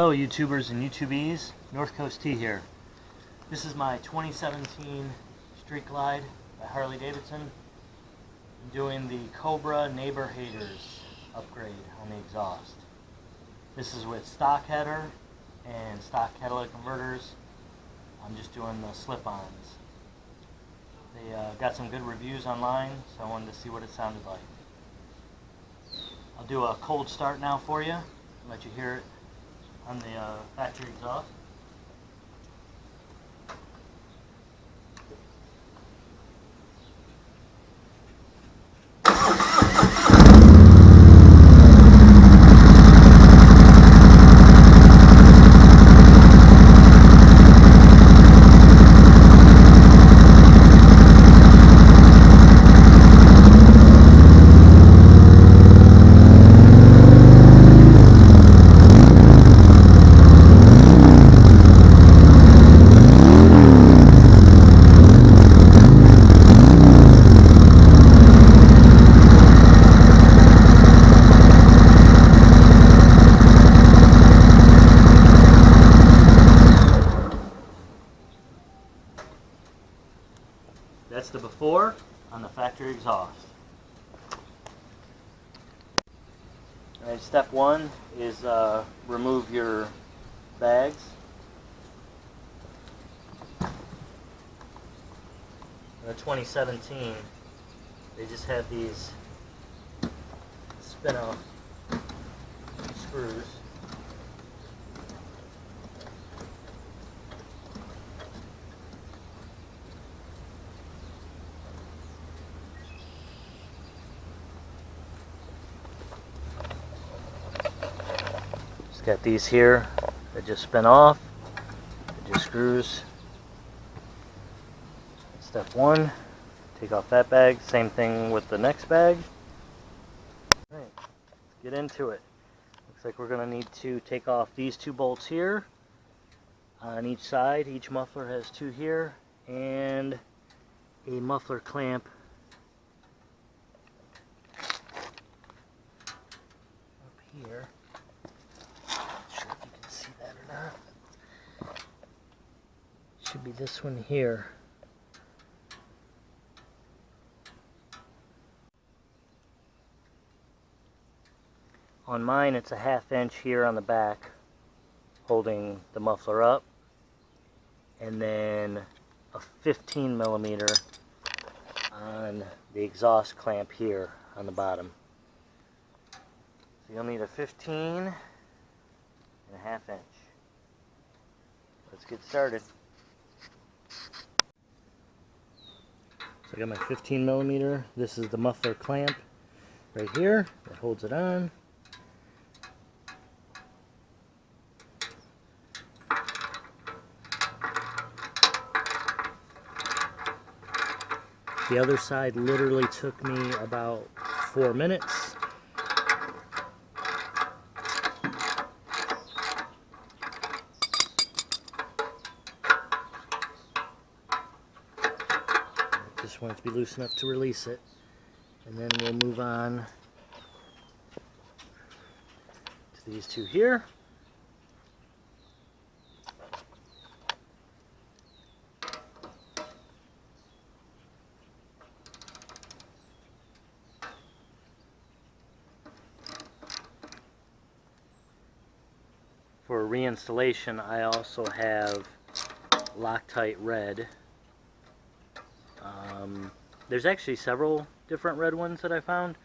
Hello YouTubers and YouTubees, NorthCoastT here. This is my 2017 Street Glide by Harley Davidson. I'm doing the Cobra Neighbor Haters upgrade on the exhaust. This is with stock header and stock catalytic converters. I'm just doing the slip-ons. They got some good reviews online, so I wanted to see what it sounded like. I'll do a cold start now for you, let you hear it on the factory exhaust. That's the before on the factory exhaust. Alright, step one is remove your bags. In the 2017, they just had these spin-off screws. Got these here that just spin off. They're just screws. Step one, take off that bag. Same thing with the next bag. Alright, let's get into it. Looks like we're going to need to take off these two bolts here on each side. Each muffler has two here and a muffler clamp up here. Should be this one here. On mine it's a 1/2 inch here on the back holding the muffler up, and then a 15 millimeter on the exhaust clamp here on the bottom. So you'll need a 15 and a 1/2 inch. Let's get started. So I got my 15 millimeter. This is the muffler clamp right here that holds it on. The other side literally took me about 4 minutes. Just want it to be loose enough to release it, and then we'll move on to these two here. For reinstallation, I also have Loctite Red. There's actually several different red ones that I found.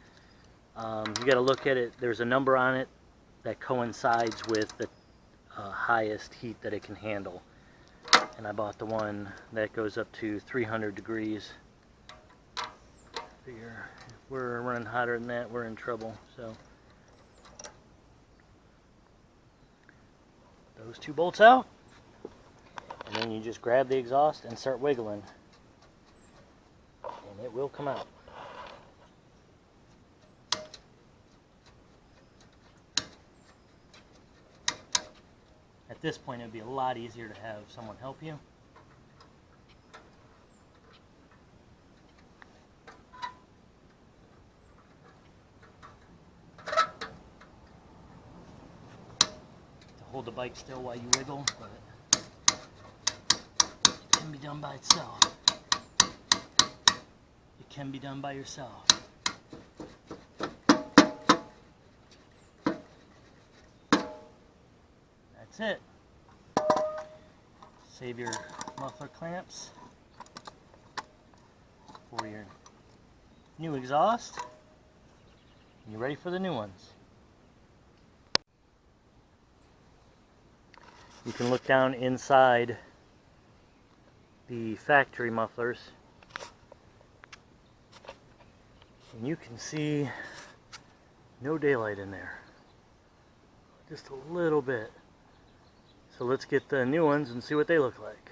You got to look at it. There's a number on it that coincides with the highest heat that it can handle. And I bought the one that goes up to 300 degrees. Figure if we're running hotter than that, we're in trouble. So those two bolts out, and then you just grab the exhaust and start wiggling. And it will come out. At this point, it would be a lot easier to have someone help you. hold the bike still while you wiggle, but it can be done by itself. It can be done by yourself. That's it. Save your muffler clamps for your new exhaust. And you're ready for the new ones. You can look down inside the factory mufflers and you can see no daylight in there. Just a little bit. So let's get the new ones and see what they look like.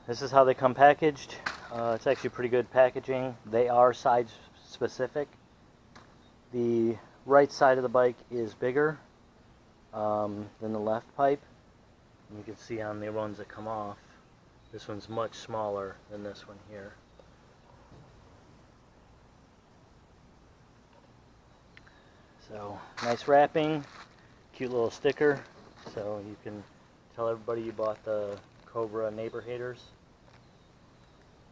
This is how they come packaged. It's actually pretty good packaging. They are size specific. The right side of the bike is bigger than the left pipe. And you can see on the ones that come off, this one's much smaller than this one here. So, nice wrapping, cute little sticker, so you can tell everybody you bought the Cobra neighbor haters.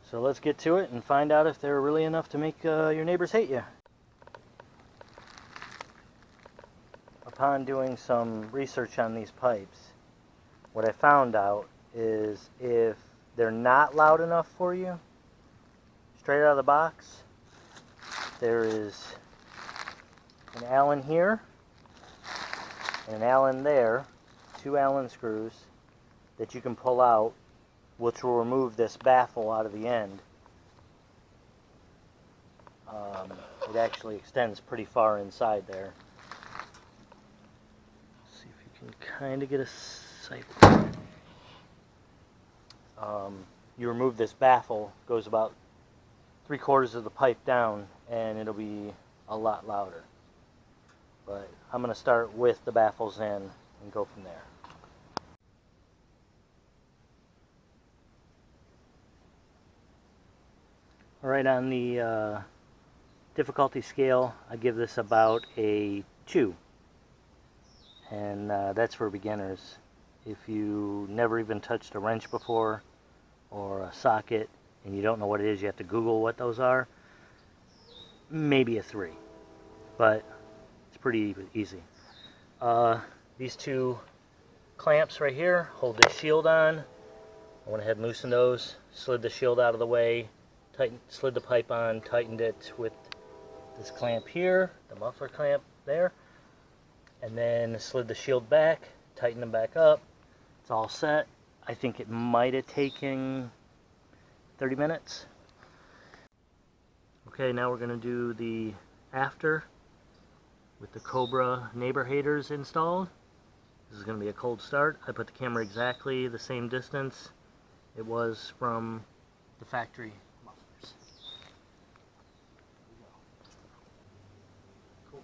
So let's get to it and find out if they're really enough to make your neighbors hate you. Upon doing some research on these pipes, what I found out is if they're not loud enough for you, straight out of the box, there is an Allen here and an Allen there, 2 Allen screws that you can pull out, which will remove this baffle out of the end. It actually extends pretty far inside there. Let's see if you can kind of get a sight. You remove this baffle, goes about 3/4 of the pipe down, and it'll be a lot louder. But I'm going to start with the baffles in and go from there. Alright, on the difficulty scale, I give this about a 2. And that's for beginners. If you never even touched a wrench before, or a socket, and you don't know what it is, you have to Google what those are, maybe a 3. But pretty easy. These 2 clamps right here hold the shield on. I went ahead and loosened those, slid the shield out of the way, slid the pipe on, tightened it with this clamp here, the muffler clamp there, and then slid the shield back, tightened them back up. It's all set. I think it might have taken 30 minutes. Okay, now we're going to do the after with the Cobra neighbor haters installed. This is going to be a cold start. I put the camera exactly the same distance it was from the factory mufflers. Cool.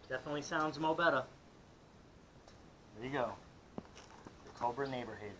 Definitely sounds mo better. There you go. The Cobra neighbor hater.